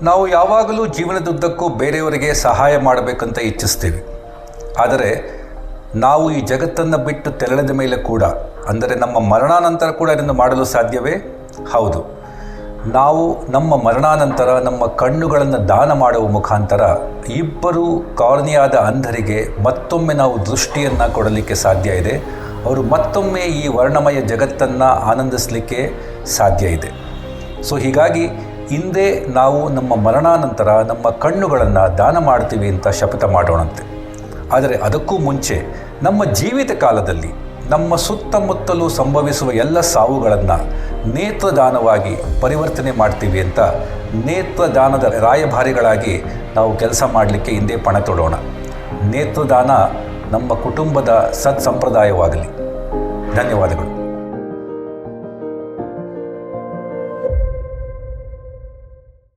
ನಾವು ಯಾವಾಗಲೂ ಜೀವನದುದ್ದಕ್ಕೂ ಬೇರೆಯವರಿಗೆ ಸಹಾಯ ಮಾಡಬೇಕಂತ ಇಚ್ಛಿಸ್ತೀವಿ. ಆದರೆ ನಾವು ಈ ಜಗತ್ತನ್ನು ಬಿಟ್ಟು ತೆರಳಿದ ಮೇಲೆ ಕೂಡ, ಅಂದರೆ ನಮ್ಮ ಮರಣಾನಂತರ ಕೂಡ ಇದನ್ನು ಮಾಡಲು ಸಾಧ್ಯವೇ? ಹೌದು. ನಾವು ನಮ್ಮ ಮರಣಾನಂತರ ನಮ್ಮ ಕಣ್ಣುಗಳನ್ನು ದಾನ ಮಾಡುವ ಮುಖಾಂತರ ಇಬ್ಬರು ಕಾರ್ನಿಯಾದ ಅಂಧರಿಗೆ ಮತ್ತೊಮ್ಮೆ ನಾವು ದೃಷ್ಟಿಯನ್ನು ಕೊಡಲಿಕ್ಕೆ ಸಾಧ್ಯ ಇದೆ. ಅವರು ಮತ್ತೊಮ್ಮೆ ಈ ವರ್ಣಮಯ ಜಗತ್ತನ್ನು ಆನಂದಿಸಲಿಕ್ಕೆ ಸಾಧ್ಯ ಇದೆ. ಸೊ ಹೀಗಾಗಿ ಹಿಂದೆ ನಾವು ನಮ್ಮ ಮರಣಾನಂತರ ನಮ್ಮ ಕಣ್ಣುಗಳನ್ನು ದಾನ ಮಾಡ್ತೀವಿ ಅಂತ ಶಪಥ ಮಾಡೋಣಂತೆ. ಆದರೆ ಅದಕ್ಕೂ ಮುಂಚೆ ನಮ್ಮ ಜೀವಿತ ಕಾಲದಲ್ಲಿ ನಮ್ಮ ಸುತ್ತಮುತ್ತಲೂ ಸಂಭವಿಸುವ ಎಲ್ಲ ಸಾವುಗಳನ್ನು ನೇತ್ರದಾನವಾಗಿ ಪರಿವರ್ತನೆ ಮಾಡ್ತೀವಿ ಅಂತ ನೇತ್ರದಾನದ ರಾಯಭಾರಿಗಳಾಗಿ ನಾವು ಕೆಲಸ ಮಾಡಲಿಕ್ಕೆ ಹಿಂದೆ ಪಣ ತೊಡೋಣ. ನೇತ್ರದಾನ ನಮ್ಮ ಕುಟುಂಬದ ಸತ್ಸಂಪ್ರದಾಯವಾಗಲಿ. ಧನ್ಯವಾದಗಳು.